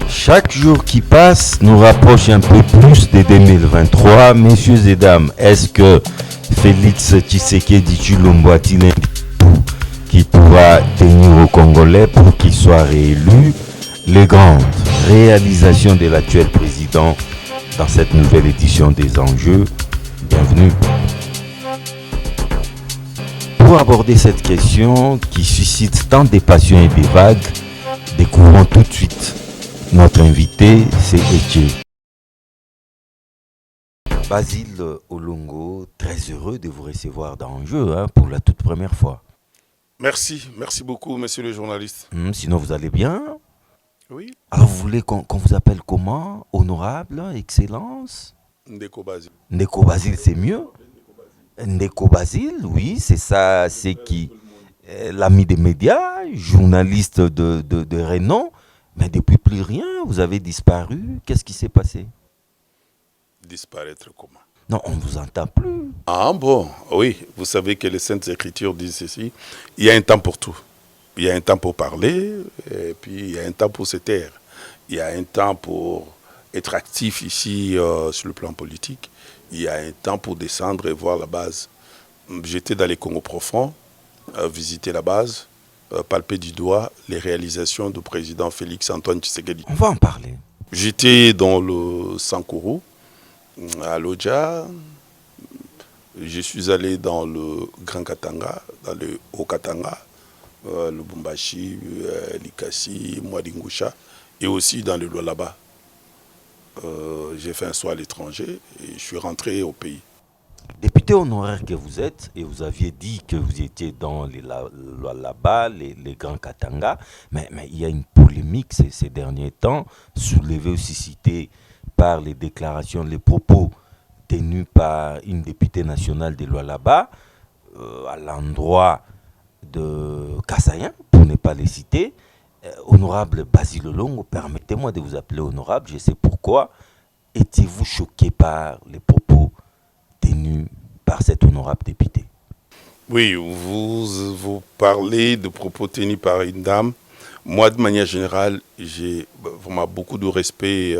Chaque jour qui passe nous rapproche un peu plus de 2023. Messieurs et dames, est-ce que Félix Tshisekedi Tshilombo a-t-il un discours qui pourra tenir aux Congolais pour qu'il soit réélu? Les grandes réalisations de l'actuel président dans cette nouvelle édition des enjeux. Bienvenue. Pour aborder cette question qui suscite tant de passions et des vagues, découvrons tout de suite notre invité, c'est Etché. Basile Olongo, très heureux de vous recevoir dans Enjeu pour la toute première fois. Merci beaucoup, monsieur le journaliste. Sinon, vous allez bien? Oui, Alors, vous voulez qu'on vous appelle comment? Honorable, Excellence? Ndeko Basile. Ndeko Basile, c'est mieux? Ndeko Basile, oui, c'est ça, c'est qui? L'ami des médias, journaliste de renom, mais depuis plus rien, vous avez disparu. Qu'est-ce qui s'est passé? Disparaître comment? Non, on ne vous entend plus. Ah bon, oui, vous savez que les Saintes Écritures disent ceci. Il y a un temps pour tout. Il y a un temps pour parler, et puis il y a un temps pour se taire. Il y a un temps pour être actif ici sur le plan politique. Il y a un temps pour descendre et voir la base. J'étais dans les Congo profonds, visiter la base, palper du doigt les réalisations du président Félix Antoine Tshisekedi. On va en parler. J'étais dans le Sankuru, à Lodja. Je suis allé dans le Grand Katanga, dans le Haut Katanga, le Bumbashi, Likasi, Mwadingusha, et aussi dans le Lualaba. J'ai fait un saut à l'étranger et je suis rentré au pays. Député honoraire que vous êtes, et vous aviez dit que vous étiez dans là-bas, les grands Katanga, mais il y a une polémique ces derniers temps, soulevée aussi citée par les déclarations, les propos tenus par une députée nationale de Lualaba à l'endroit de Kassayan, pour ne pas les citer. Honorable Basile Olongo, permettez-moi de vous appeler honorable, je sais pourquoi. Étiez-vous choqué par les propos tenus par cet honorable député? Oui, vous parlez de propos tenus par une dame. Moi, de manière générale, j'ai vraiment beaucoup de respect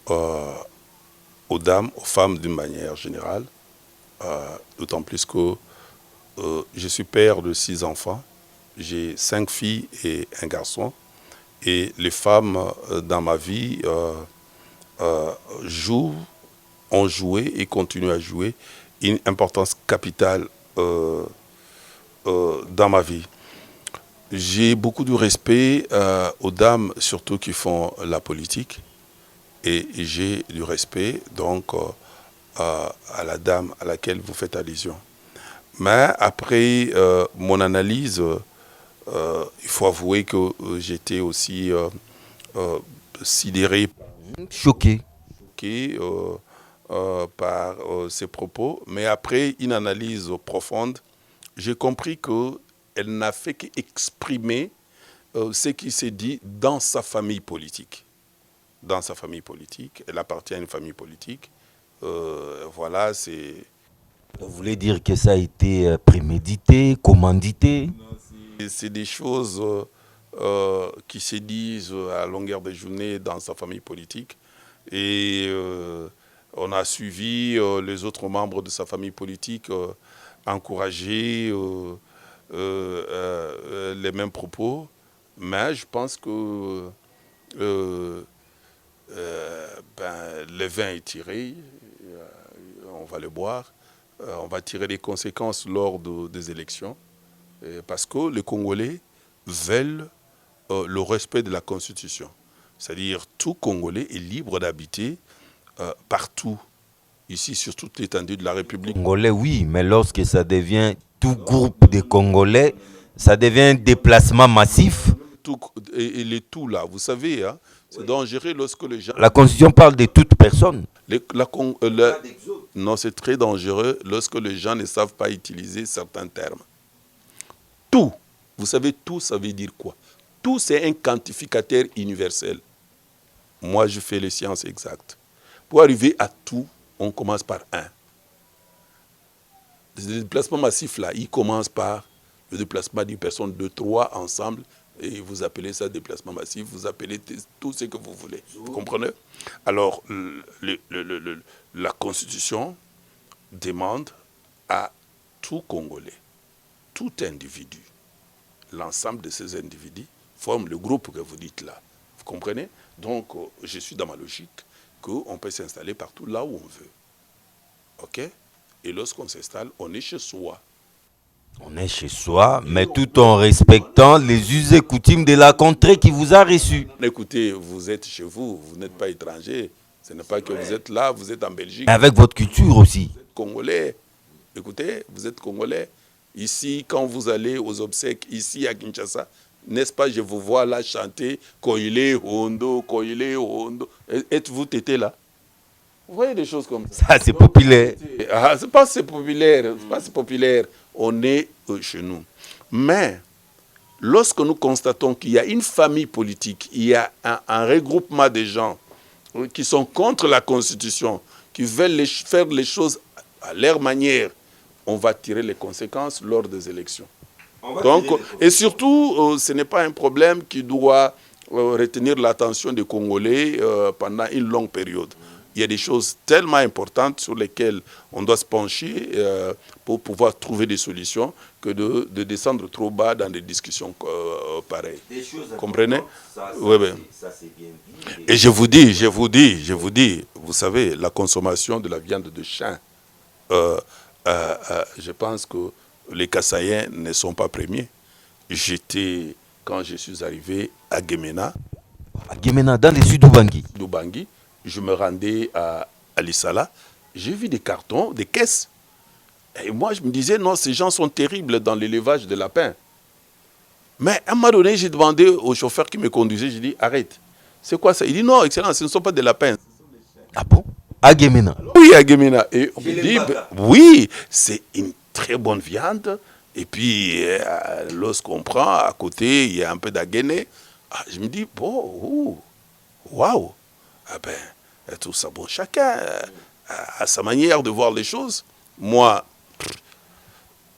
aux dames, aux femmes d'une manière générale. D'autant plus que je suis père de 6 enfants. J'ai 5 filles et un garçon. Et les femmes dans ma vie jouent, ont joué et continuent à jouer une importance capitale dans ma vie. J'ai beaucoup de respect aux dames, surtout qui font la politique. Et j'ai du respect donc à la dame à laquelle vous faites allusion. Mais après mon analyse, il faut avouer que j'étais aussi sidéré, Choqué. par ces propos. Mais après une analyse profonde, j'ai compris qu'elle n'a fait qu'exprimer ce qui s'est dit dans sa famille politique. Dans sa famille politique, elle appartient à une famille politique. Voilà, c'est... Vous voulez dire que ça a été prémédité, commandité? C'est des choses qui se disent à longueur de journée dans sa famille politique. Et on a suivi les autres membres de sa famille politique encourager les mêmes propos. Mais je pense que le vin est tiré, on va le boire. On va tirer les conséquences lors des élections. Parce que les Congolais veulent le respect de la Constitution. C'est-à-dire tout Congolais est libre d'habiter partout, ici sur toute l'étendue de la République. Congolais, oui, mais lorsque ça devient tout groupe de Congolais, ça devient un déplacement massif. Et les tout là, vous savez, hein, c'est dangereux lorsque les gens... La Constitution parle de toute personne. Non, c'est très dangereux lorsque les gens ne savent pas utiliser certains termes. Tout, vous savez, tout, ça veut dire quoi? Tout, c'est un quantificateur universel. Moi, je fais les sciences exactes. Pour arriver à tout, on commence par un. Le déplacement massif, là, il commence par le déplacement d'une personne, de 3 ensemble, Et vous appelez ça déplacement massif, vous appelez tout ce que vous voulez. Vous comprenez? Alors, la Constitution demande à tout Congolais, tout individu, l'ensemble de ces individus forment le groupe que vous dites là. Vous comprenez? Donc, je suis dans ma logique qu'on peut s'installer partout là où on veut. OK? Et lorsqu'on s'installe, on est chez soi. On est chez soi, mais tout en respectant les us et coutumes de la contrée qui vous a reçu. Écoutez, vous êtes chez vous, vous n'êtes pas étranger. Ce n'est pas que vous êtes là, vous êtes en Belgique. Mais avec votre culture aussi. Vous êtes Congolais. Écoutez, vous êtes Congolais. Ici, quand vous allez aux obsèques, ici à Kinshasa, n'est-ce pas, je vous vois là chanter Koile Hondo, Koile Hondo. Êtes-vous tété là? Vous voyez des choses comme ça. Ça, c'est populaire. Ah, c'est pas si populaire, c'est pas si populaire. On est chez nous. Mais lorsque nous constatons qu'il y a une famille politique, il y a un regroupement de gens qui sont contre la Constitution, qui veulent faire les choses à leur manière, on va tirer les conséquences lors des élections. Donc, et surtout, ce n'est pas un problème qui doit retenir l'attention des Congolais pendant une longue période. Il y a des choses tellement importantes sur lesquelles on doit se pencher pour pouvoir trouver des solutions que de descendre trop bas dans des discussions pareilles. Comprenez? Oui, oui. Et je vous dis, vous savez, la consommation de la viande de chien, je pense que les Kassaïens ne sont pas premiers. Quand je suis arrivé à Gemena. À Gemena, dans le sud d'Ubangi, je me rendais à Lissala, j'ai vu des cartons, des caisses. Et moi, je me disais, non, ces gens sont terribles dans l'élevage de lapins. Mais à un moment donné, j'ai demandé au chauffeur qui me conduisait, j'ai dit, arrête, c'est quoi ça? Il dit, non, excellent, ce ne sont pas des lapins. Ah bon? À Gemena? Oui, à Gemena. Et on me dit, oui, c'est une très bonne viande. Et puis, lorsqu'on prend, à côté, il y a un peu d'agéné. Ah, je me dis, bon, waouh. Ah ben, tout ça, bon, chacun a sa manière de voir les choses. Moi,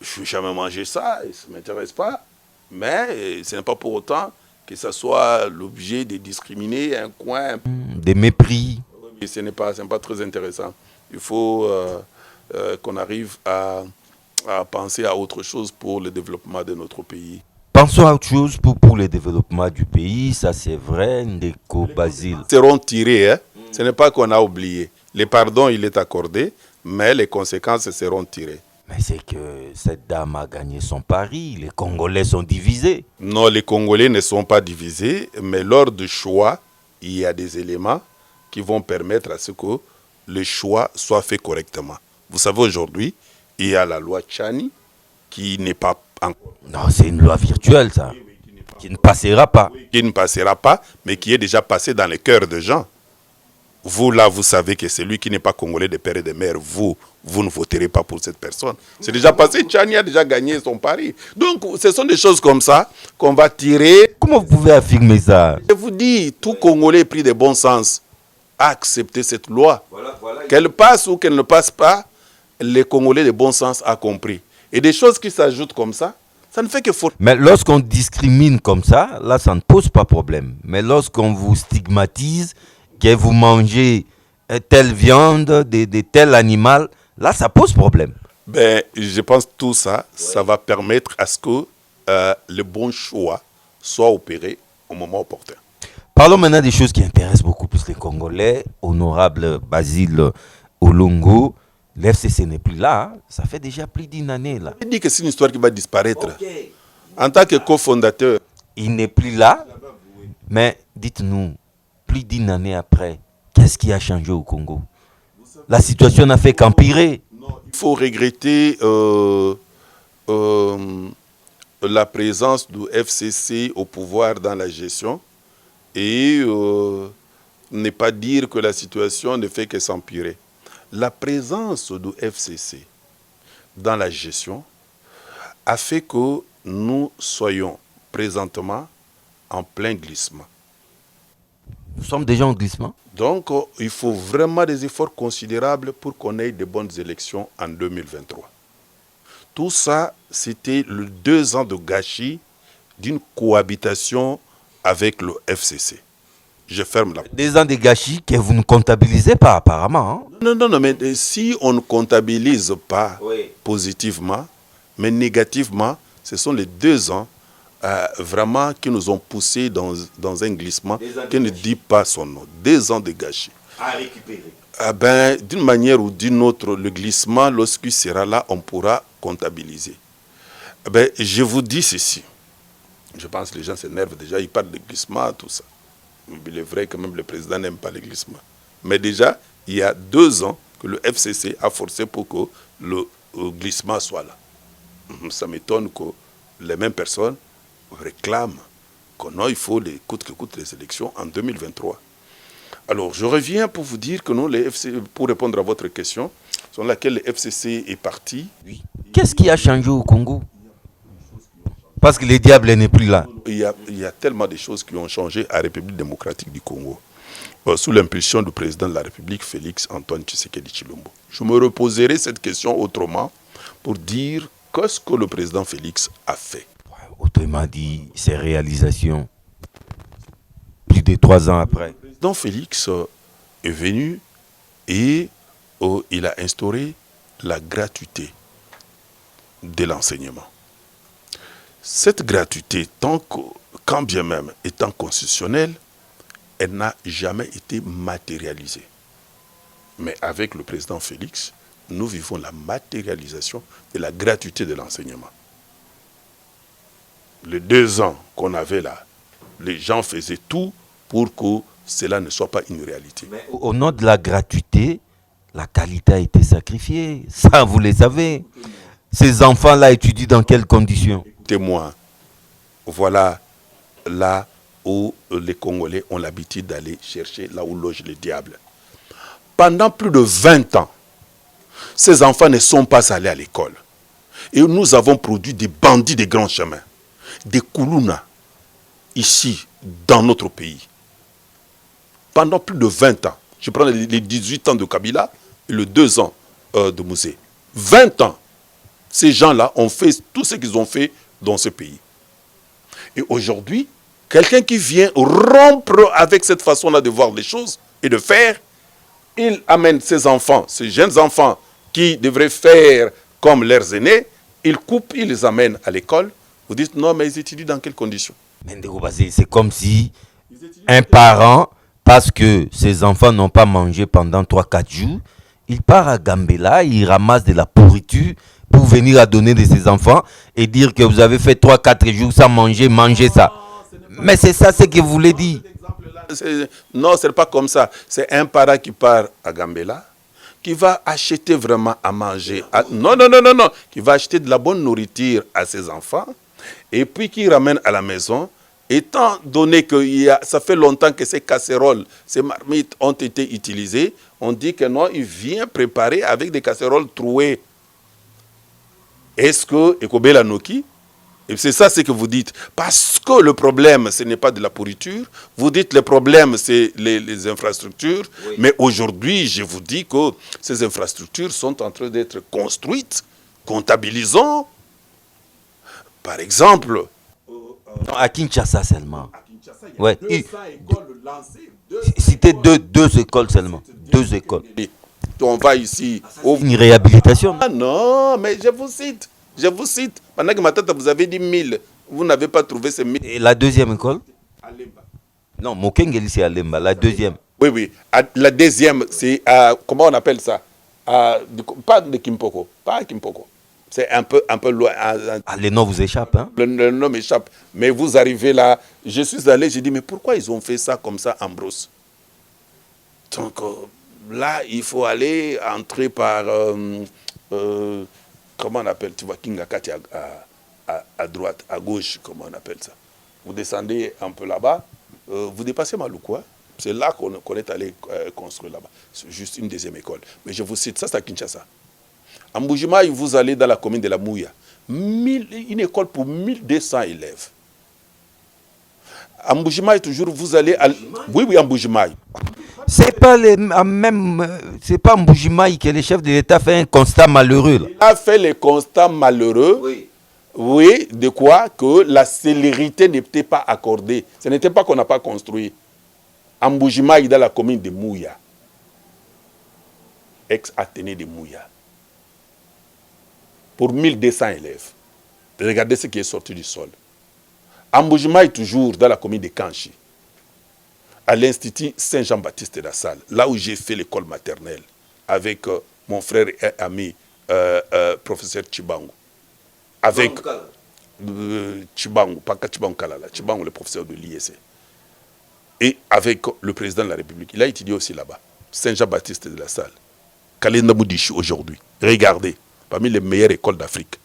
je n'ai jamais mangé ça, et ça ne m'intéresse pas. Mais ce n'est pas pour autant que ça soit l'objet de discriminer un coin. Des mépris. Et ce n'est pas très intéressant. Il faut qu'on arrive à penser à autre chose pour le développement de notre pays. Pensons à autre chose pour le développement du pays, ça c'est vrai, Ndeko Basile. Seront tirés, hein? Ce n'est pas qu'on a oublié. Le pardon, il est accordé, mais les conséquences seront tirées. Mais c'est que cette dame a gagné son pari, les Congolais sont divisés. Non, les Congolais ne sont pas divisés, mais lors du choix, il y a des éléments qui vont permettre à ce que le choix soit fait correctement. Vous savez, aujourd'hui, il y a la loi Tchani qui n'est pas encore... Non, c'est une loi virtuelle, ça, qui ne passera pas. Qui ne passera pas, mais qui est déjà passée dans les cœurs des gens. Vous, là, vous savez que celui qui n'est pas congolais de père et de mère, vous ne voterez pas pour cette personne. C'est déjà passé, Tchani a déjà gagné son pari. Donc, ce sont des choses comme ça qu'on va tirer. Comment vous pouvez affirmer ça? Je vous dis, tout Congolais pris de bon sens a accepté cette loi. Voilà. Qu'elle passe ou qu'elle ne passe pas, les Congolais de bon sens a compris. Et des choses qui s'ajoutent comme ça, ça ne fait que faute. Mais lorsqu'on discrimine comme ça, là, ça ne pose pas problème. Mais lorsqu'on vous stigmatise, que vous mangez telle viande, de tel animal, là, ça pose problème. Ben, je pense que tout ça, ça va permettre à ce que le bon choix soit opéré au moment opportun. Parlons maintenant des choses qui intéressent beaucoup plus les Congolais. Honorable Basile Olongo, l'FCC n'est plus là. Hein. Ça fait déjà plus d'une année là. Il dit que c'est une histoire qui va disparaître. Okay. En tant que cofondateur. Il n'est plus là. Mais dites-nous, plus d'une année après, qu'est-ce qui a changé au Congo? La situation n'a fait qu'empirer. Il faut regretter la présence du FCC au pouvoir dans la gestion et ne pas dire que la situation ne fait que s'empirer. La présence du FCC dans la gestion a fait que nous soyons présentement en plein glissement. Nous sommes déjà en glissement. Donc, il faut vraiment des efforts considérables pour qu'on ait de bonnes élections en 2023. Tout ça, c'était le 2 ans de gâchis d'une cohabitation avec le FCC. Je ferme la... 2 ans de gâchis que vous ne comptabilisez pas apparemment. Hein? Non, mais si on ne comptabilise pas positivement, mais négativement, ce sont les 2 ans vraiment qui nous ont poussés dans un glissement qui ne dit pas son nom. 2 ans de gâchis. À récupérer. D'une manière ou d'une autre, le glissement, lorsqu'il sera là, on pourra comptabiliser. Je vous dis ceci. Je pense que les gens s'énervent déjà, ils parlent de glissement, tout ça. Il est vrai que même le président n'aime pas les glissements. Mais déjà, il y a 2 ans que le FCC a forcé pour que le glissement soit là. Ça m'étonne que les mêmes personnes réclament qu'il faut les coûte que coûte les élections en 2023. Alors, je reviens pour vous dire que nous, les FCC, pour répondre à votre question, sur laquelle le FCC est parti. Oui. Qu'est-ce qui a changé au Congo? Parce que le diable n'est plus là. Il y a tellement de choses qui ont changé à la République démocratique du Congo. Sous l'impulsion du président de la République, Félix Antoine Tshisekedi Tshilombo. Je me reposerai cette question autrement pour dire qu'est-ce que le président Félix a fait. Autrement dit, ses réalisations, plus de 3 ans après. Le président Félix est venu et il a instauré la gratuité de l'enseignement. Cette gratuité, quand bien même étant constitutionnelle, elle n'a jamais été matérialisée. Mais avec le président Félix, nous vivons la matérialisation de la gratuité de l'enseignement. Les 2 ans qu'on avait là, les gens faisaient tout pour que cela ne soit pas une réalité. Mais au nom de la gratuité, la qualité a été sacrifiée. Ça, vous le savez. Ces enfants-là étudient dans quelles conditions? Témoins, voilà là où les Congolais ont l'habitude d'aller chercher, là où loge le diable. Pendant plus de 20 ans, ces enfants ne sont pas allés à l'école. Et nous avons produit des bandits des grands chemins, des Koulouna, ici, dans notre pays. Pendant plus de 20 ans, je prends les 18 ans de Kabila et les 2 ans de Mouzé. 20 ans, ces gens-là ont fait tout ce qu'ils ont fait dans ce pays. Et aujourd'hui, quelqu'un qui vient rompre avec cette façon-là de voir les choses et de faire, il amène ses enfants, ces jeunes enfants qui devraient faire comme leurs aînés, il coupe, il les amène à l'école. Vous dites non, mais ils étudient dans quelles conditions? C'est comme si un parent, parce que ses enfants n'ont pas mangé pendant 3-4 jours, il part à Gambela, il ramasse de la pourriture pour venir à donner de ses enfants et dire que vous avez fait 3-4 jours sans manger, mangez ça. Mais c'est ça ce que vous voulez dire. Non, ce n'est pas comme ça. C'est un parent qui part à Gambela, qui va acheter vraiment à manger. Non. Qui va acheter de la bonne nourriture à ses enfants et puis qui ramène à la maison. Étant donné que ça fait longtemps que ces casseroles, ces marmites ont été utilisées, on dit que non, il vient préparer avec des casseroles trouées. Est-ce que Ekobela Noki? Et c'est ça ce que vous dites. Parce que le problème, ce n'est pas de la pourriture. Vous dites le problème, c'est les infrastructures. Oui. Mais aujourd'hui, je vous dis que ces infrastructures sont en train d'être construites. Comptabilisons. Par exemple... Non, à Kinshasa seulement. À Kinshasa, il y a 200 écoles lancées. C'était deux écoles seulement. 2 écoles. On va ici... Une réhabilitation. Ah non, mais je vous cite. Pendant que ma tante, vous avez dit 1000. Vous n'avez pas trouvé ces 1000. Et la 2e école? À Lemba. Non, Mokengeli, c'est à Lemba. La 2e. Oui. La 2e, c'est à... Comment on appelle ça? Pas de Kimpoko. Pas à Kimpoko. C'est un peu loin. Les noms vous échappent, hein? Le nom m'échappe. Mais vous arrivez là. Je suis allé, j'ai dit, mais pourquoi ils ont fait ça comme ça en brosse? Donc là, il faut aller entrer par... comment on appelle? Tu vois, Kingakati à droite, à gauche, comment on appelle ça? Vous descendez un peu là-bas, vous dépassez Maloukoua. C'est là qu'on est allé construire là-bas. C'est juste une 2e école. Mais je vous cite, ça c'est à Kinshasa. À Mbujimaï, vous allez dans la commune de la Mouya. Une école pour 1200 élèves. À Mbujimaï, toujours, vous allez à... Oui, à Mbujimaï. C'est pas c'est pas Mbujimaï que le chef de l'État fait un constat malheureux. Là. Il a fait le constat malheureux. Oui. Oui, de quoi? Que la célérité n'était pas accordée. Ce n'était pas qu'on n'a pas construit. Amboujimaï dans la commune de Mouya, ex-Athénée de Mouya, pour 1200 élèves. Regardez ce qui est sorti du sol. Amboujimaï, toujours dans la commune de Kanchi, à l'Institut Saint-Jean-Baptiste de la Salle, là où j'ai fait l'école maternelle, avec mon frère et ami, professeur Chibangu. Avec Chibangu, pas Chibangu Kalala, Chibangu, le professeur de l'IEC. Et avec le président de la République. Il a étudié aussi là-bas. Saint-Jean-Baptiste de la Salle. Kalenda Moudichi aujourd'hui. Regardez, parmi les meilleures écoles d'Afrique.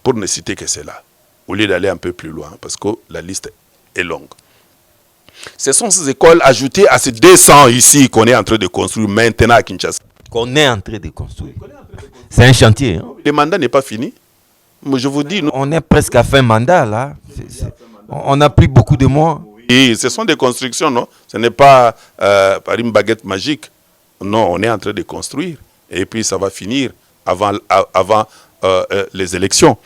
Pour ne citer que cela. Au lieu d'aller un peu plus loin, parce que la liste est longue. Ce sont ces écoles ajoutées à ces 200 ici qu'on est en train de construire maintenant à Kinshasa. Qu'on est en train de construire. C'est un chantier. Hein? Le mandat n'est pas fini. Mais je vous dis... On est presque à fin mandat là. On n'a plus beaucoup de mois. Et ce sont des constructions, non? Ce n'est pas par une baguette magique. Non, on est en train de construire. Et puis ça va finir avant les élections.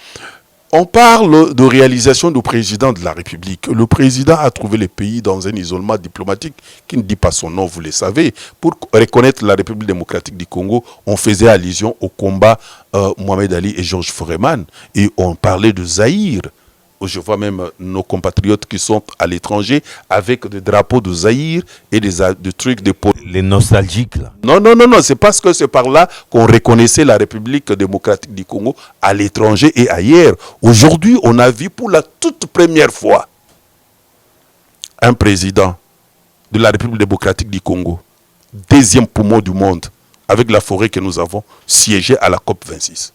On parle de réalisation du président de la République. Le président a trouvé le pays dans un isolement diplomatique qui ne dit pas son nom, vous le savez. Pour reconnaître la République démocratique du Congo, on faisait allusion au combat Mohamed Ali et Georges Foreman. Et on parlait de Zaïre. Je vois même nos compatriotes qui sont à l'étranger avec des drapeaux de Zaïre et des trucs de... Les nostalgiques là. Non, c'est parce que c'est par là qu'on reconnaissait la République démocratique du Congo à l'étranger et ailleurs. Aujourd'hui, on a vu pour la toute première fois un président de la République démocratique du Congo, deuxième poumon du monde, avec la forêt que nous avons, siéger à la COP26.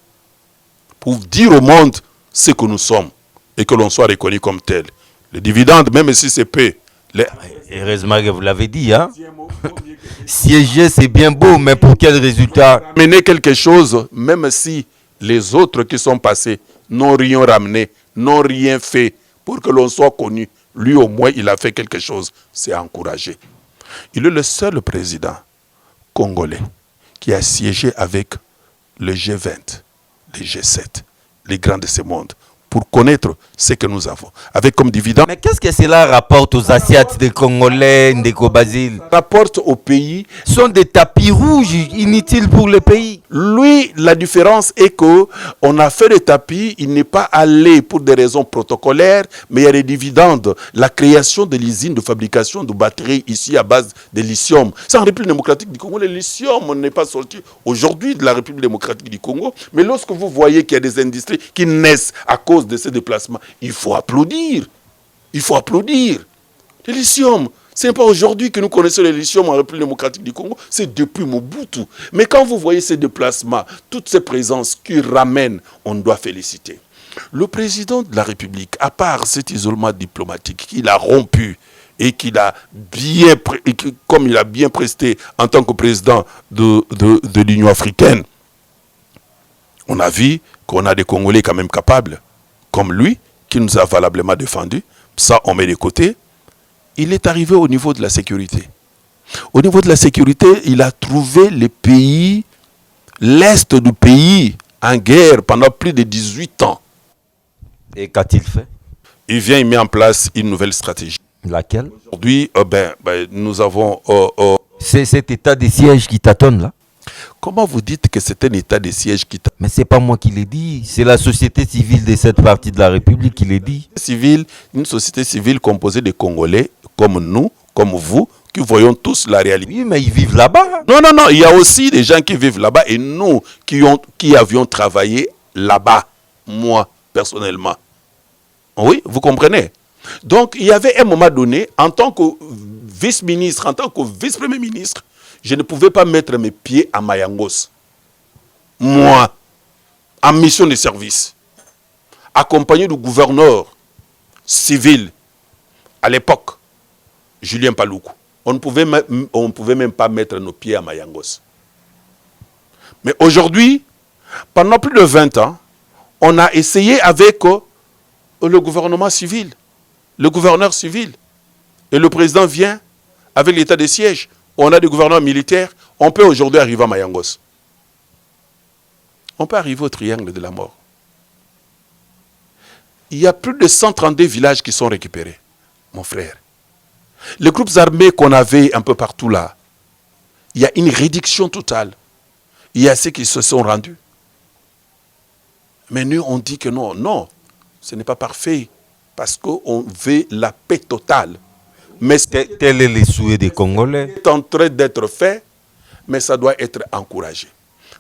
Pour dire au monde ce que nous sommes. Et que l'on soit reconnu comme tel. Les dividendes, même si c'est peu. Heureusement que vous l'avez dit, hein. Siéger, c'est bien beau, mais pour quel résultat? Mener quelque chose, même si les autres qui sont passés n'ont rien ramené, n'ont rien fait pour que l'on soit connu. Lui, au moins, il a fait quelque chose. C'est encouragé. Il est le seul président congolais qui a siégé avec le G20, le G7, les grands de ce monde, pour connaître ce que nous avons. Avec comme dividende... Mais qu'est-ce que cela rapporte aux Asiates, des Congolais, des Basile? Rapporte au pays... Ce sont des tapis rouges inutiles pour le pays. Lui, la différence est que on a fait le tapis, il n'est pas allé pour des raisons protocolaires, mais il y a des dividendes. La création de l'usine de fabrication de batteries ici à base de lithium. C'est en République démocratique du Congo, le lithium n'est pas sorti aujourd'hui de la République démocratique du Congo. Mais lorsque vous voyez qu'il y a des industries qui naissent à cause de ces déplacements, il faut applaudir. Il faut applaudir. Le lithium, ce n'est pas aujourd'hui que nous connaissons le lithium en République démocratique du Congo, c'est depuis Mobutu. Mais quand vous voyez ces déplacements, toutes ces présences qui ramènent, on doit féliciter. Le président de la République, à part cet isolement diplomatique qu'il a rompu et qu'il a bien, comme il a bien presté en tant que président de l'Union africaine, on a vu qu'on a des Congolais quand même capables, comme lui, qui nous a valablement défendus. Ça, on met de côté. Il est arrivé au niveau de la sécurité. Au niveau de la sécurité, il a trouvé les pays, l'Est du pays, en guerre pendant plus de 18 ans. Et qu'a-t-il fait? Il vient, il met en place une nouvelle stratégie. Laquelle? Aujourd'hui, nous avons... C'est cet état de siège qui tâtonne là? Comment vous dites que c'est un état de siège qui tâtonne? Mais ce n'est pas moi qui l'ai dit, c'est la société civile de cette partie de la République qui l'a dit. Une société civile composée de Congolais, comme nous, comme vous, qui voyons tous la réalité. Oui, mais ils vivent là-bas. Non, il y a aussi des gens qui vivent là-bas et nous qui avions travaillé là-bas, moi, personnellement. Oui, vous comprenez? Donc, il y avait un moment donné, en tant que vice-ministre, en tant que vice-premier ministre, je ne pouvais pas mettre mes pieds à Mayangos. Moi, en mission de service, accompagné du gouverneur civil, à l'époque, Julien Paloukou. On ne pouvait même pas mettre nos pieds à Mayangos. Mais aujourd'hui, pendant plus de 20 ans, on a essayé avec le gouvernement civil, le gouverneur civil. Et le président vient avec l'état de siège. On a des gouverneurs militaires. On peut aujourd'hui arriver à Mayangos. On peut arriver au triangle de la mort. Il y a plus de 132 villages qui sont récupérés, mon frère. Les groupes armés qu'on avait un peu partout là, il y a une réduction totale. Il y a ceux qui se sont rendus. Mais nous, on dit que non, non, ce n'est pas parfait, parce qu'on veut la paix totale. Mais Tel est le souhait des Congolais. c'est en train d'être fait, mais ça doit être encouragé.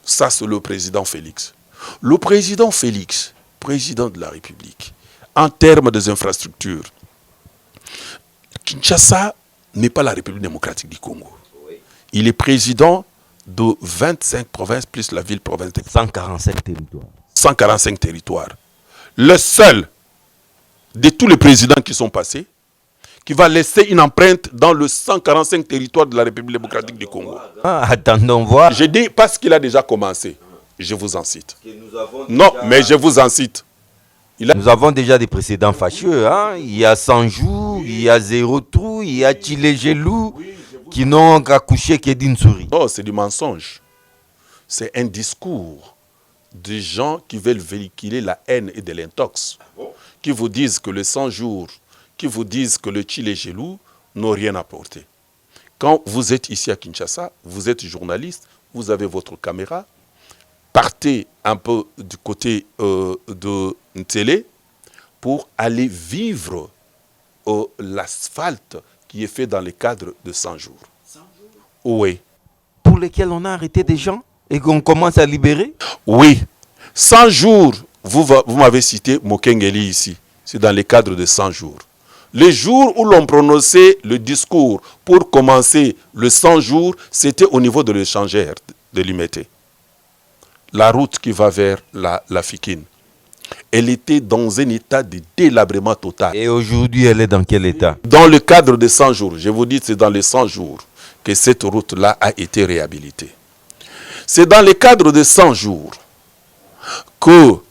Ça, c'est le président Félix. Le président Félix, président de la République, en termes des infrastructures, Kinshasa n'est pas la République démocratique du Congo. Il est président de 25 provinces plus la ville-province de 145 territoires. 145 territoires. Le seul de tous les présidents qui sont passés qui va laisser une empreinte dans le 145 territoires de la République démocratique du Congo. Ah, attendons voir. Je dis parce qu'il a déjà commencé. Je vous en cite. Non, mais je vous en cite. Nous avons déjà des précédents fâcheux. Hein? Il y a 100 jours, il y a 0 trou, il y a Tchilégelou qui n'ont accouché que d'une souris. Non, c'est du mensonge. C'est un discours de gens qui veulent véhiculer la haine et de l'intox. Qui vous disent que le 100 jours, qui vous disent que le Tchilégelou n'ont rien apporté. Quand vous êtes ici à Kinshasa, vous êtes journaliste, vous avez votre caméra, partez un peu du côté de Ntélé pour aller vivre l'asphalte qui est fait dans le cadre de 100 jours. 100 jours? Oui. Pour lesquels on a arrêté des gens et qu'on commence à libérer? Oui. 100 jours, vous m'avez cité Mokengeli ici. C'est dans le cadre de 100 jours. Les jours où l'on prononçait le discours pour commencer le 100 jours, c'était au niveau de l'échangeur de Limete. La route qui va vers la Fikine, elle était dans un état de délabrement total. Et aujourd'hui, elle est dans quel état? Dans le cadre de 100 jours, je vous dis, c'est dans les 100 jours que cette route-là a été réhabilitée. C'est dans le cadre de 100 jours qu'on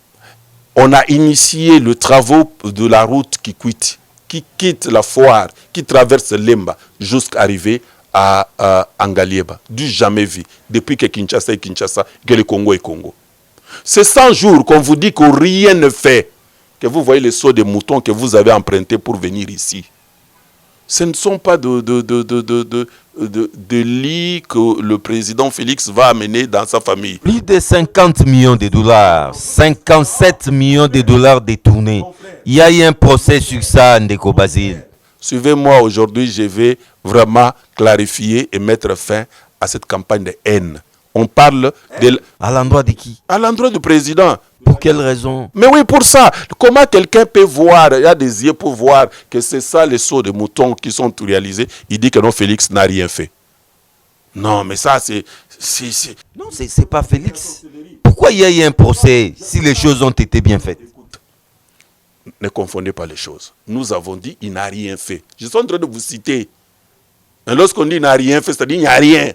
a initié le travaux de la route qui quitte la foire, qui traverse Lemba jusqu'à arriver à Angalieba. Du jamais vu, depuis que Kinshasa est Kinshasa, que le Congo est Congo. C'est 100 jours qu'on vous dit que rien ne fait, que vous voyez les sauts de moutons que vous avez empruntés pour venir ici. Ce ne sont pas de lits que le président Félix va amener dans sa famille. Plus de 50 millions de dollars, 57 millions de dollars détournés. Il y a eu un procès sur ça, Ndeko Basile. Suivez-moi aujourd'hui, je vais vraiment clarifier et mettre fin à cette campagne de haine. On parle à l'endroit de qui? À l'endroit du président. Pour quelle raison? Mais oui, pour ça. Comment quelqu'un peut voir, il y a des yeux pour voir que c'est ça les sauts de moutons qui sont réalisés. Il dit que non, Félix n'a rien fait. Non, mais ça, c'est... Non, c'est pas Félix. Pourquoi il y a eu un procès si les choses ont été bien faites? Ne confondez pas les choses. Nous avons dit il n'a rien fait. Je suis en train de vous citer. Et lorsqu'on dit il n'a rien fait, c'est-à-dire il n'y a rien.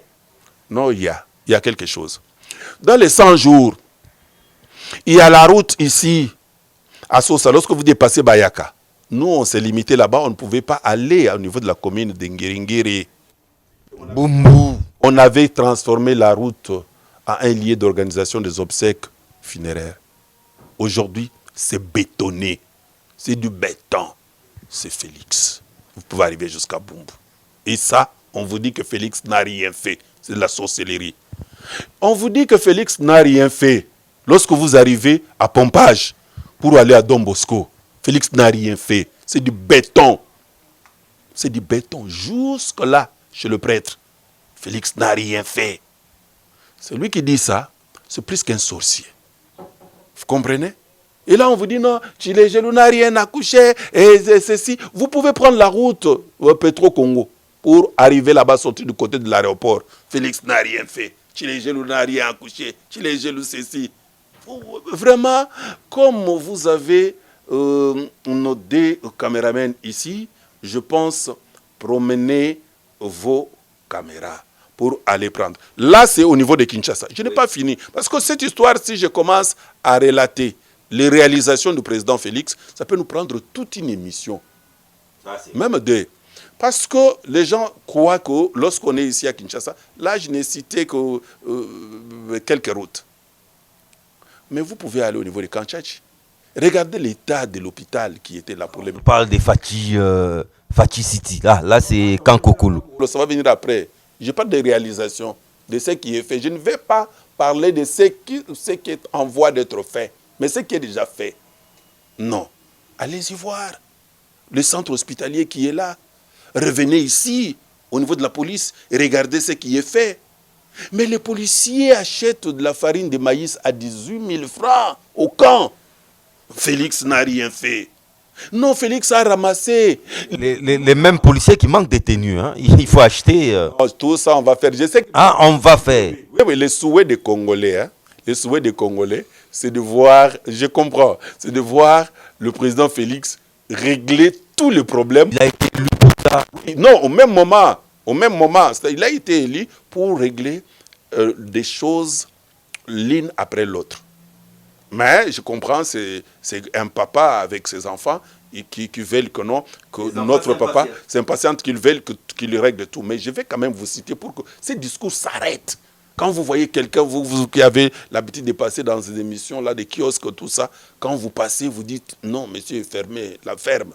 Non, il y a quelque chose. Dans les 100 jours, il y a la route ici, à Sosa. Lorsque vous dépassez Bayaka, nous, on s'est limité là-bas. On ne pouvait pas aller au niveau de la commune de Ngiringiri. On avait transformé la route en un lieu d'organisation des obsèques funéraires. Aujourd'hui, c'est bétonné. C'est du béton. C'est Félix. Vous pouvez arriver jusqu'à Bumbu. Et ça, on vous dit que Félix n'a rien fait. C'est de la sorcellerie. On vous dit que Félix n'a rien fait. Lorsque vous arrivez à Pompage pour aller à Don Bosco, Félix n'a rien fait. C'est du béton. C'est du béton. Jusque-là, chez le prêtre, Félix n'a rien fait. Celui qui dit ça, c'est plus qu'un sorcier. Vous comprenez? Et là, on vous dit non, Tchilégelou n'a rien accouché, et ceci. Vous pouvez prendre la route Petro-Congo pour arriver là-bas, sortir du côté de l'aéroport. Félix n'a rien fait. Tchilégelou n'a rien accouché. Tchilégelou, ceci. Vraiment, comme vous avez nos deux caméramens ici, je pense promener vos caméras pour aller prendre. Là, c'est au niveau de Kinshasa. Je n'ai pas fini. Parce que cette histoire, si je commence à relater les réalisations du président Félix, ça peut nous prendre toute une émission. Même deux. Parce que les gens croient que lorsqu'on est ici à Kinshasa, là, je n'ai cité que quelques routes. Mais vous pouvez aller au niveau de Kanchachi. Regardez l'état de l'hôpital qui était là pour les... On parle de Fachi City. Là c'est Kankokolo. Ça va venir après. Je parle de réalisation, de ce qui est fait. Je ne vais pas parler de ce qui est en voie d'être fait, mais ce qui est déjà fait. Non. Allez-y voir le centre hospitalier qui est là. Revenez ici, au niveau de la police, et regardez ce qui est fait. Mais les policiers achètent de la farine de maïs à 18 000 francs au camp. Félix n'a rien fait. Non, Félix a ramassé. Les mêmes policiers qui manquent de tenue. Hein. Il faut acheter. Tout ça, on va faire. Je sais que... Ah, on va faire. Oui, les souhaits des Congolais, hein, les souhaits des Congolais, c'est de voir, je comprends, c'est de voir le président Félix régler tous les problèmes. Il a été élu pour ça. Non, au même moment, il a été élu pour régler des choses l'une après l'autre. Mais je comprends, c'est un papa avec ses enfants qui veulent que non, que notre papa s'impatiente, qu'il veulent qu'il règle tout. Mais je vais quand même vous citer pour que ces discours s'arrêtent. Quand vous voyez quelqu'un, vous qui avez l'habitude de passer dans ces émissions-là, des kiosques, tout ça, quand vous passez, vous dites non, monsieur est fermé, la ferme.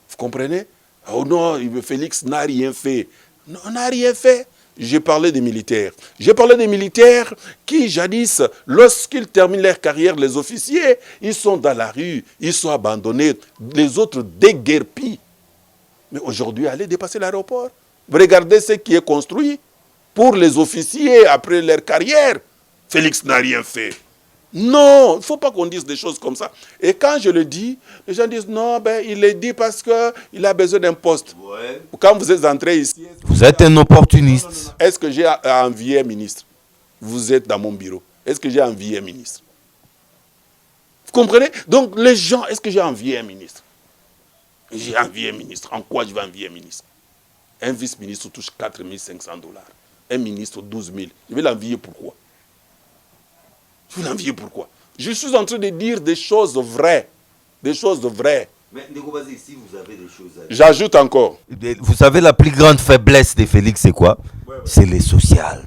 Vous comprenez? Oh non, Félix n'a rien fait. Non, on n'a rien fait. J'ai parlé des militaires. J'ai parlé des militaires qui, jadis, lorsqu'ils terminent leur carrière, les officiers, ils sont dans la rue, ils sont abandonnés, les autres déguerpis. Mais aujourd'hui, allez dépasser l'aéroport. Regardez ce qui est construit pour les officiers après leur carrière. Félix n'a rien fait. Non, il ne faut pas qu'on dise des choses comme ça. Et quand je le dis, les gens disent non, ben, il le dit parce qu'il a besoin d'un poste. Ouais. Quand vous êtes entré ici... Vous êtes un opportuniste. Est-ce que j'ai envié un ministre? Vous êtes dans mon bureau. Est-ce que j'ai envié un ministre? Vous comprenez? Donc les gens, est-ce que j'ai envié un ministre? J'ai envié un ministre. En quoi je vais envier un ministre? Un vice-ministre touche 4 500 $. Un ministre 12 000. Je vais l'envier pourquoi? Je vais l'envier pourquoi? Je suis en train de dire des choses vraies. Des choses vraies. Mais Ndeko, ici, vous avez des choses à dire. J'ajoute encore. Vous savez, la plus grande faiblesse de Félix, c'est quoi? C'est les sociales.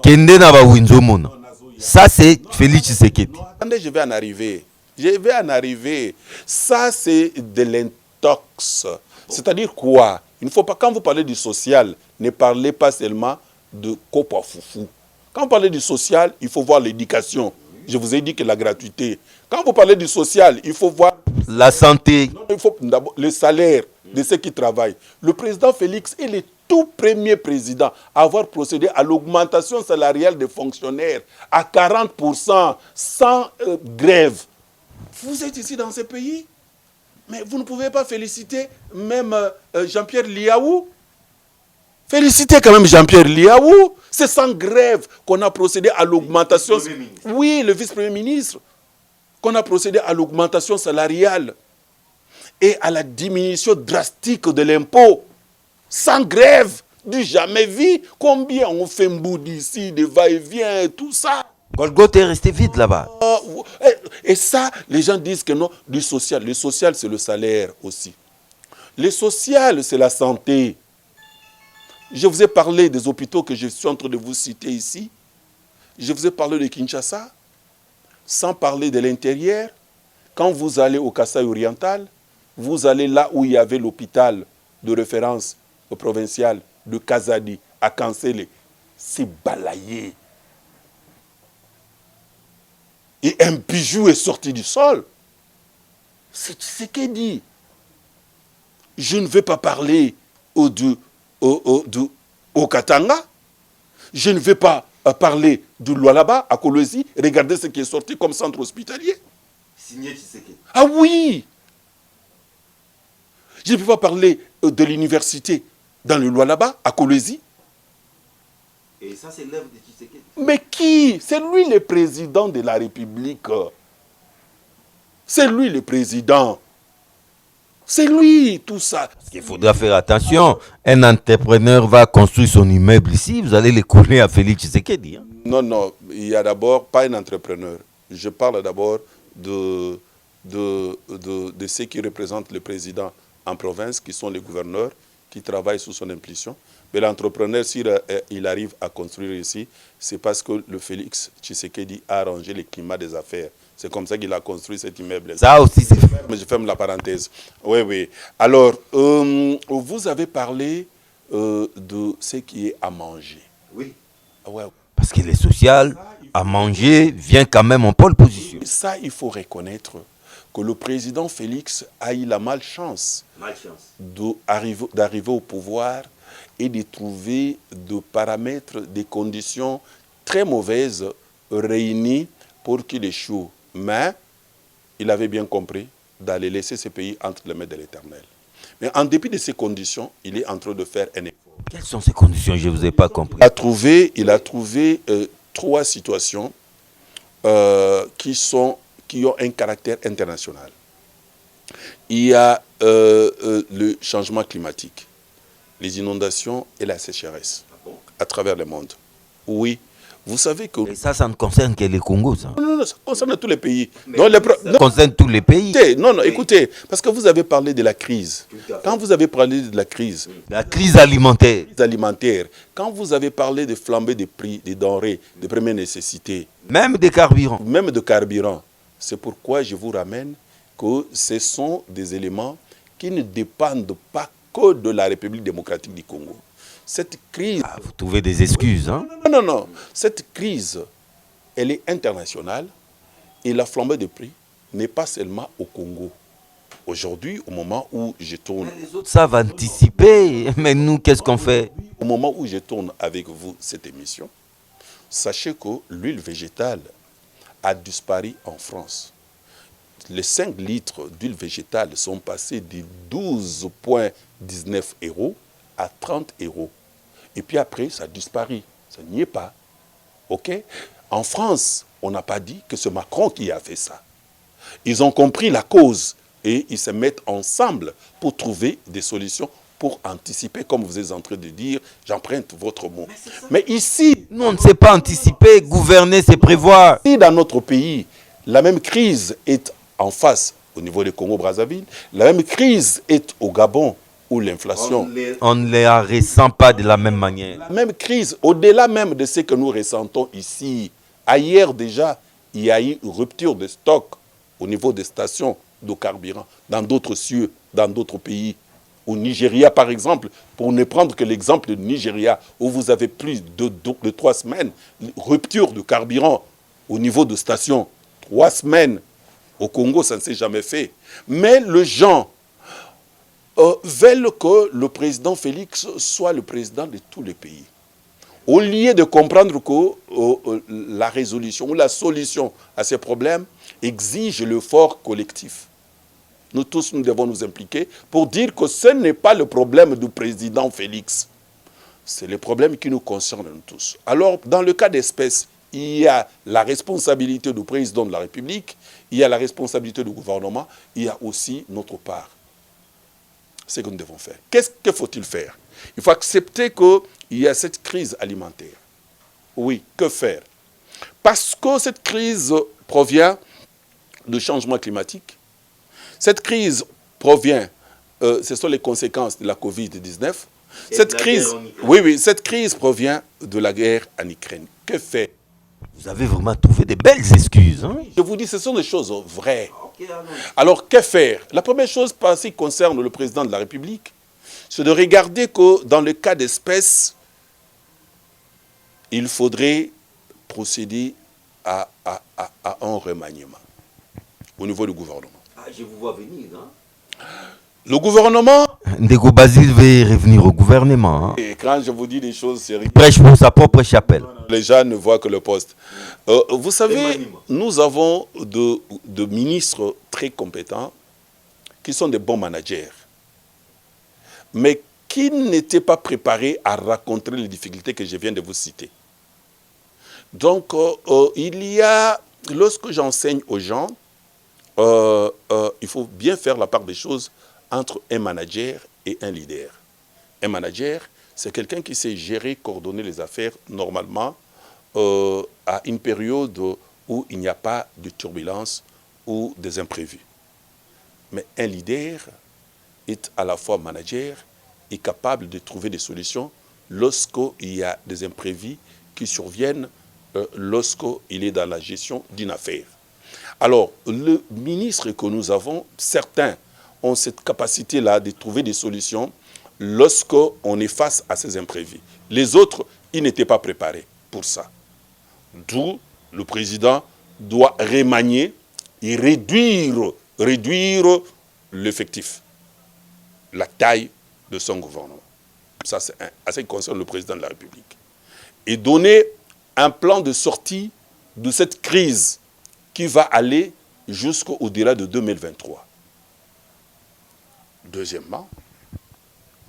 Kende na ba winzo mona. Ça, c'est Félix Tshisekedi. Attendez, je vais en arriver. Je vais en arriver. Ça, c'est de l'intox. C'est-à-dire quoi? Il ne faut pas, quand vous parlez du social, ne parlez pas seulement de Kopa Foufou. Quand vous parlez du social, il faut voir l'éducation. Je vous ai dit que la gratuité. Quand vous parlez du social, il faut voir... La santé. Non, il faut d'abord le salaire de ceux qui travaillent. Le président Félix est le tout premier président à avoir procédé à l'augmentation salariale des fonctionnaires à 40% sans grève. Vous êtes ici dans ce pays, mais vous ne pouvez pas féliciter même Jean-Pierre Liaou. Félicitez quand même Jean-Pierre Liaou. C'est sans grève qu'on a procédé à l'augmentation. Oui, le vice-premier ministre. Qu'on a procédé à l'augmentation salariale et à la diminution drastique de l'impôt. Sans grève, du jamais vu. Combien on fait bout d'ici, de va-et-vient et tout ça. Golgoth est resté vide là-bas. Et ça, les gens disent que non, du social. Le social, c'est le salaire aussi. Le social, c'est la santé. Je vous ai parlé des hôpitaux que je suis en train de vous citer ici. Je vous ai parlé de Kinshasa. Sans parler de l'intérieur. Quand vous allez au Kasaï oriental, vous allez là où il y avait l'hôpital de référence provincial de Kazadi à Kansele. C'est balayé. Et un bijou est sorti du sol. C'est ce qu'il dit. Je ne vais pas parler au Katanga. Je ne vais pas parler du Lualaba à Kolwezi. Regardez ce qui est sorti comme centre hospitalier. Signé Tshisekedi. Ah oui! Je ne peux pas parler de l'université dans le Lualaba à Kolwezi. Et ça, c'est l'œuvre de Tshisekedi. Mais qui? C'est lui le président de la République. C'est lui le président. C'est lui, tout ça. Il faudra faire attention. Un entrepreneur va construire son immeuble ici, vous allez le coller à Félix Tshisekedi. Hein? Non, non, il y a d'abord pas un entrepreneur. Je parle d'abord de ceux qui représentent le président en province, qui sont les gouverneurs, qui travaillent sous son impulsion. Mais l'entrepreneur, s'il arrive à construire ici, c'est parce que le Félix Tshisekedi a arrangé le climat des affaires. C'est comme ça qu'il a construit cet immeuble. Ça aussi, c'est... Mais je ferme la parenthèse. Oui, oui. Alors, vous avez parlé de ce qui est à manger. Oui. Ouais. Parce que les sociales, à manger, vient quand même en pole position. Ça, il faut reconnaître que le président Félix a eu la malchance d'arriver au pouvoir et de trouver des paramètres, des conditions très mauvaises réunies pour qu'il échoue. Mais il avait bien compris d'aller laisser ce pays entre les mains de l'Éternel. Mais en dépit de ces conditions, il est en train de faire un effort. Quelles sont ces conditions? Je ne vous ai pas compris. Il a trouvé 3 situations qui ont un caractère international. Il y a le changement climatique, les inondations et la sécheresse à travers le monde. Oui, vous savez que... Et ça ne concerne que les Congos, ça. Non, ça concerne tous les pays. Ça concerne tous les pays. Non, écoutez, parce que vous avez parlé de la crise. Quand vous avez parlé de la crise alimentaire, quand vous avez parlé de flambée des prix, des denrées, de première nécessité, même des carburants, c'est pourquoi je vous ramène que ce sont des éléments qui ne dépendent pas que de la République démocratique du Congo. Cette crise... vous trouvez des excuses, hein? Non. Cette crise, elle est internationale et la flambée des prix n'est pas seulement au Congo. Aujourd'hui, au moment où je tourne... Mais les autres savent anticiper, mais nous, qu'est-ce qu'on fait? Au moment où je tourne avec vous cette émission, sachez que l'huile végétale a disparu en France. Les 5 litres d'huile végétale sont passés de 12,19 € à 30 €. Et puis après, ça a disparu. Ça n'y est pas. OK? En France, on n'a pas dit que c'est Macron qui a fait ça. Ils ont compris la cause et ils se mettent ensemble pour trouver des solutions, pour anticiper, comme vous êtes en train de dire, j'emprunte votre mot. Mais ici... Nous, on ne sait pas anticiper, gouverner, c'est prévoir. Si dans notre pays, la même crise est en face au niveau du Congo-Brazzaville, la même crise est au Gabon, où l'inflation... On ne les ressent pas de la même manière. La même crise, au-delà même de ce que nous ressentons ici, ailleurs déjà, il y a eu une rupture de stock au niveau des stations de carburant, dans d'autres cieux, dans d'autres pays. Au Nigeria, par exemple, pour ne prendre que l'exemple du Nigeria, où vous avez plus de 3 semaines, rupture de carburant au niveau de stations, 3 semaines. Au Congo, ça ne s'est jamais fait. Mais les gens veulent que le président Félix soit le président de tous les pays. Au lieu de comprendre que la résolution ou la solution à ces problèmes exige l'effort collectif. Nous tous, nous devons nous impliquer pour dire que ce n'est pas le problème du président Félix. C'est le problème qui nous concerne nous tous. Alors, dans le cas d'espèce, il y a la responsabilité du président de la République, il y a la responsabilité du gouvernement, il y a aussi notre part. C'est ce que nous devons faire. Qu'est-ce que faut-il faire? Il faut accepter qu'il y a cette crise alimentaire. Oui, que faire? Parce que cette crise provient du changement climatique. Cette crise provient, ce sont les conséquences de la Covid-19. Cette crise provient de la guerre en Ukraine. Que faire? Vous avez vraiment trouvé des belles excuses, hein? Je vous dis, ce sont des choses vraies. Alors, que faire? La première chose, en ce qui concerne le président de la République, c'est de regarder que dans le cas d'espèce, il faudrait procéder à un remaniement au niveau du gouvernement. Je vous vois venir, hein? Le gouvernement... Ndeko Basile veut revenir au gouvernement. Hein? Et quand je vous dis des choses sérieuses... Prêche pour sa propre chapelle. Les gens ne voient que le poste. Vous savez, nous avons de ministres très compétents qui sont des bons managers, mais qui n'étaient pas préparés à rencontrer les difficultés que je viens de vous citer. Donc, il y a, lorsque j'enseigne aux gens, il faut bien faire la part des choses entre un manager et un leader. Un manager, c'est quelqu'un qui sait gérer, coordonner les affaires normalement à une période où il n'y a pas de turbulence ou des imprévus. Mais un leader est à la fois manager et capable de trouver des solutions lorsqu'il y a des imprévus qui surviennent lorsqu'il est dans la gestion d'une affaire. Alors, le ministre que nous avons, certains ont cette capacité-là de trouver des solutions lorsqu'on est face à ces imprévus. Les autres, ils n'étaient pas préparés pour ça. D'où le président doit remanier et réduire l'effectif, la taille de son gouvernement. Ça, c'est à ce qui concerne le président de la République. Et donner un plan de sortie de cette crise qui va aller jusqu'au-delà de 2023. Deuxièmement,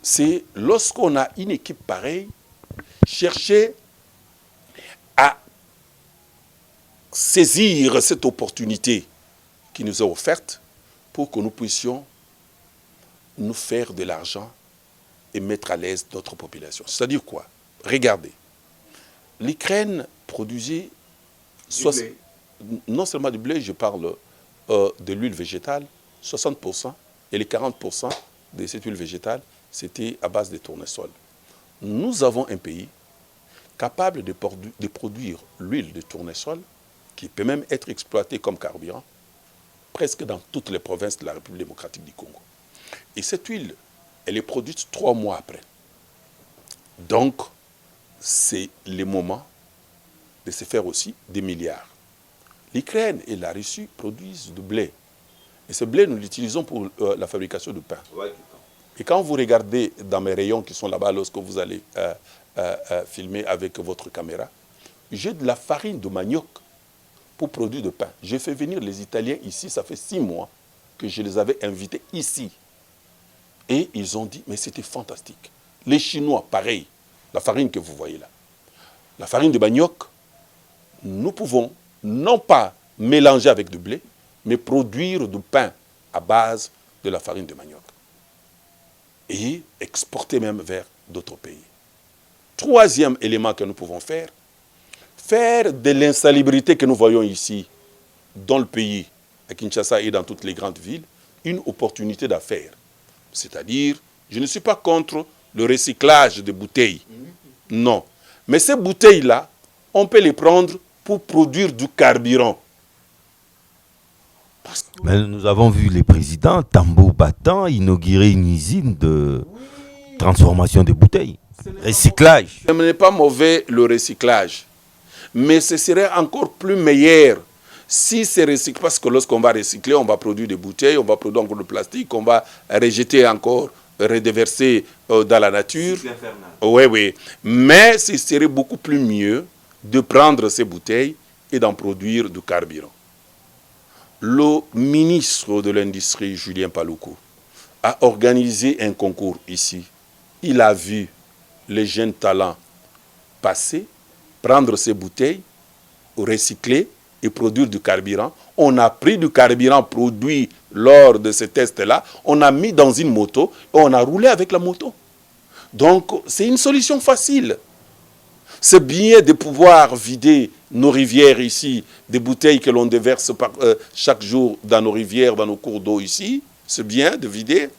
c'est lorsqu'on a une équipe pareille, chercher à saisir cette opportunité qui nous est offerte pour que nous puissions nous faire de l'argent et mettre à l'aise notre population. C'est-à-dire quoi? Regardez, l'Ukraine produisait non seulement du blé, je parle de l'huile végétale, 60%, et les 40% de cette huile végétale, c'était à base de tournesol. Nous avons un pays capable de produire l'huile de tournesol, qui peut même être exploitée comme carburant, presque dans toutes les provinces de la République démocratique du Congo. Et cette huile, elle est produite 3 mois après. Donc, c'est le moment de se faire aussi des milliards. L'Ukraine et la Russie produisent du blé. Et ce blé, nous l'utilisons pour la fabrication de pain. Et quand vous regardez dans mes rayons qui sont là-bas, lorsque vous allez filmer avec votre caméra, j'ai de la farine de manioc pour produire du pain. J'ai fait venir les Italiens ici, ça fait 6 mois que je les avais invités ici. Et ils ont dit, mais c'était fantastique. Les Chinois, pareil, la farine que vous voyez là. La farine de manioc, nous pouvons non pas mélanger avec du blé, mais produire du pain à base de la farine de manioc. Et exporter même vers d'autres pays. Troisième élément que nous pouvons faire de l'insalubrité que nous voyons ici, dans le pays, à Kinshasa et dans toutes les grandes villes, une opportunité d'affaires. C'est-à-dire, je ne suis pas contre le recyclage des bouteilles. Non. Mais ces bouteilles-là, on peut les prendre pour produire du carburant. Mais nous avons vu les présidents, Tambo Battant, inaugurer une usine de transformation des bouteilles. Recyclage. Ce n'est pas mauvais le recyclage. Mais ce serait encore plus meilleur si c'est recyclé. Parce que lorsqu'on va recycler, on va produire des bouteilles, on va produire encore du plastique, on va rejeter encore, redéverser dans la nature. Oui, oui. Mais ce serait beaucoup plus mieux de prendre ces bouteilles et d'en produire du carburant. Le ministre de l'Industrie, Julien Paluku, a organisé un concours ici. Il a vu les jeunes talents passer, prendre ces bouteilles, recycler et produire du carburant. On a pris du carburant produit lors de ces tests-là, on a mis dans une moto et on a roulé avec la moto. Donc, c'est une solution facile. C'est bien de pouvoir vider nos rivières ici, des bouteilles que l'on déverse chaque jour dans nos rivières, dans nos cours d'eau ici. C'est bien de vider,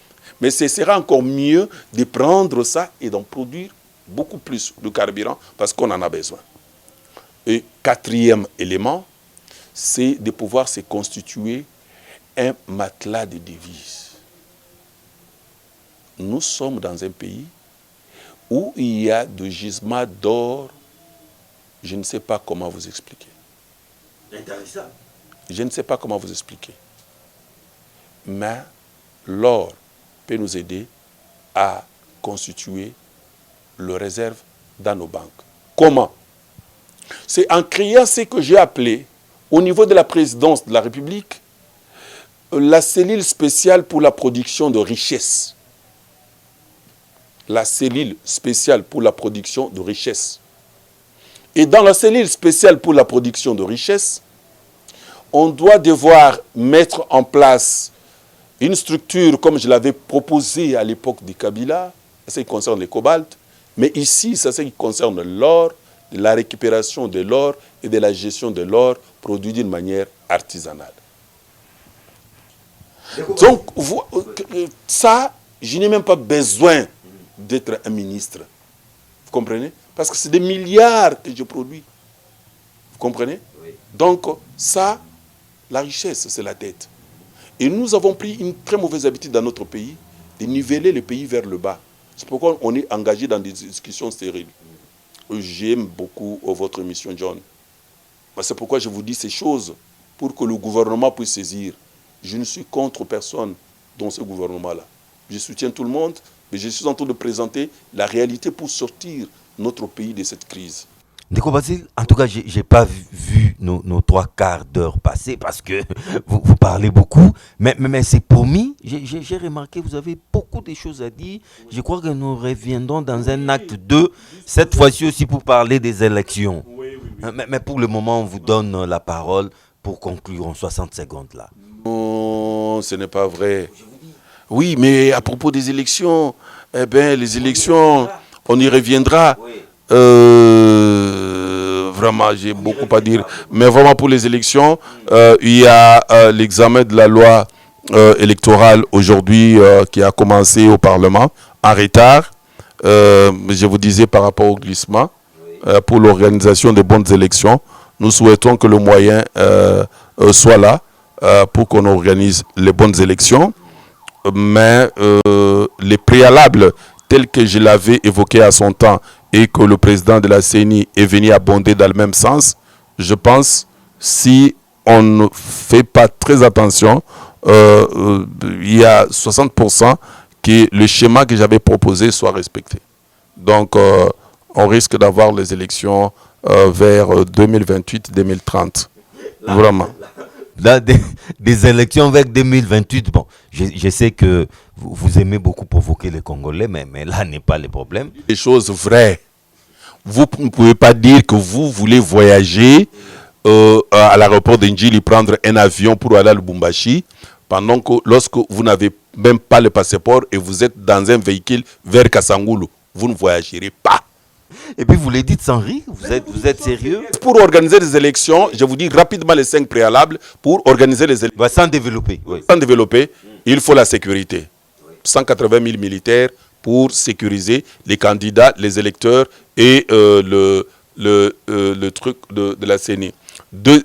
mais ce sera encore mieux de prendre ça et d'en produire beaucoup plus de carburant parce qu'on en a besoin. Et quatrième élément, c'est de pouvoir se constituer un matelas de devises. Nous sommes dans un pays où il y a des gisements d'or, je ne sais pas comment vous expliquer. Intéressant. Je ne sais pas comment vous expliquer. Mais l'or peut nous aider à constituer le réserve dans nos banques. Comment? C'est en créant ce que j'ai appelé, au niveau de la présidence de la République, la cellule spéciale pour la production de richesses. La cellule spéciale pour la production de richesses. Et dans la cellule spéciale pour la production de richesses, on doit devoir mettre en place une structure comme je l'avais proposé à l'époque du Kabila, ça qui concerne le cobalt, mais ici, ça qui concerne l'or, la récupération de l'or et de la gestion de l'or produit d'une manière artisanale. Donc, ça, je n'ai même pas besoin d'être un ministre. Vous comprenez? Parce que c'est des milliards que je produis. Vous comprenez? Oui. Donc, ça, La richesse, c'est la dette. Et nous avons pris une très mauvaise habitude dans notre pays de niveler le pays vers le bas. C'est pourquoi on est engagé dans des discussions stériles. J'aime beaucoup votre émission, John. C'est pourquoi je vous dis ces choses, pour que le gouvernement puisse saisir. Je ne suis contre personne dans ce gouvernement-là. Je soutiens tout le monde, mais je suis en train de présenter la réalité pour sortir notre pays de cette crise. Ndeko Basile, en tout cas, je n'ai pas vu nos 3/4 d'heure passer parce que vous parlez beaucoup. Mais c'est promis. J'ai remarqué, vous avez beaucoup de choses à dire. Je crois que nous reviendrons dans un acte 2, cette fois-ci aussi pour parler des élections. Mais pour le moment, on vous donne la parole pour conclure en 60 secondes là. Non, ce n'est pas vrai. Oui, mais à propos des élections, les élections, on y reviendra. Vraiment, j'ai beaucoup à dire. Mais vraiment pour les élections, il y a l'examen de la loi électorale aujourd'hui qui a commencé au Parlement, en retard. Je vous disais par rapport au glissement, pour l'organisation des bonnes élections, nous souhaitons que le moyen soit là pour qu'on organise les bonnes élections. Mais les préalables tels que je l'avais évoqué à son temps et que le président de la CENI est venu abonder dans le même sens, je pense, si on ne fait pas très attention, il y a 60% que le schéma que j'avais proposé soit respecté. Donc, on risque d'avoir les élections vers 2028-2030. Vraiment. Là, des élections vers 2028, bon, je sais que vous aimez beaucoup provoquer les Congolais, mais là n'est pas le problème. Des choses vraies. Vous ne pouvez pas dire que vous voulez voyager à l'aéroport d'Indjili, prendre un avion pour aller à Lubumbashi, pendant que lorsque vous n'avez même pas le passeport et vous êtes dans un véhicule vers Kassangulu, vous ne voyagerez pas. Et puis vous le dites sans rire, vous êtes sérieux? Pour organiser les élections, je vous dis rapidement les 5 préalables, pour organiser les élections. Sans développer. Oui. Sans développer, il faut la sécurité. 180 000 militaires pour sécuriser les candidats, les électeurs et le truc de la CENI.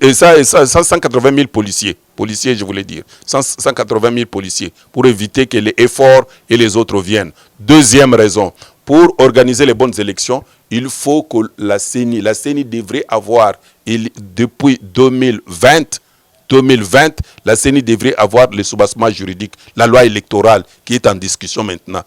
Et ça, 180 000 policiers. Policiers, je voulais dire. 180 000 policiers pour éviter que les efforts et les autres viennent. Deuxième raison, pour organiser les bonnes élections, il faut que la CENI devrait avoir, depuis 2020, la CENI devrait avoir le soubassement juridique, la loi électorale qui est en discussion maintenant.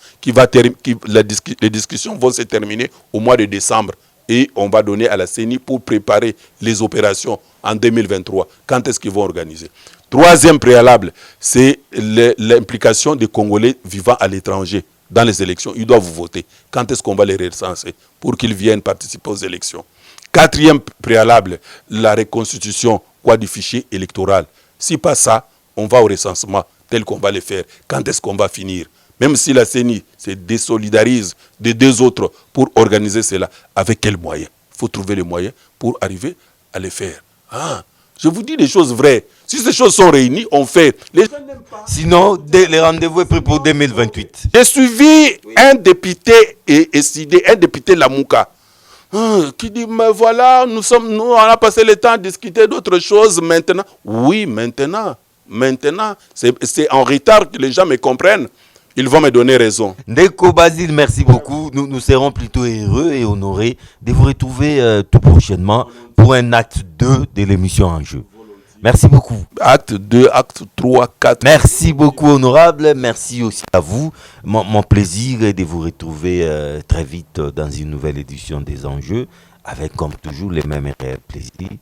Les discussions vont se terminer au mois de décembre et on va donner à la CENI pour préparer les opérations en 2023. Quand est-ce qu'ils vont organiser? Troisième préalable, c'est l'implication des Congolais vivant à l'étranger dans les élections. Ils doivent voter. Quand est-ce qu'on va les recenser pour qu'ils viennent participer aux élections? Quatrième préalable, la reconstitution du fichier électoral. Si pas ça, on va au recensement tel qu'on va le faire. Quand est-ce qu'on va finir? Même si la CENI se désolidarise des deux autres pour organiser cela, avec quels moyens? Il faut trouver les moyens pour arriver à les faire. Je vous dis des choses vraies. Si ces choses sont réunies, on fait. Les gens n'aiment pas. Sinon, le rendez-vous est pris pour 2028. J'ai suivi un député un député Lamouka, qui dit, mais voilà, nous on a passé le temps à discuter d'autres choses maintenant. Oui, maintenant, c'est en retard que les gens me comprennent. Ils vont me donner raison. Ndeko Basile, merci beaucoup. Nous serons plutôt heureux et honorés de vous retrouver tout prochainement pour un acte 2 de l'émission En Jeu. Merci beaucoup. Acte 2, acte 3, 4. Merci beaucoup, honorable. Merci aussi à vous. Mon plaisir est de vous retrouver très vite dans une nouvelle édition des Enjeux, avec comme toujours les mêmes réels plaisirs.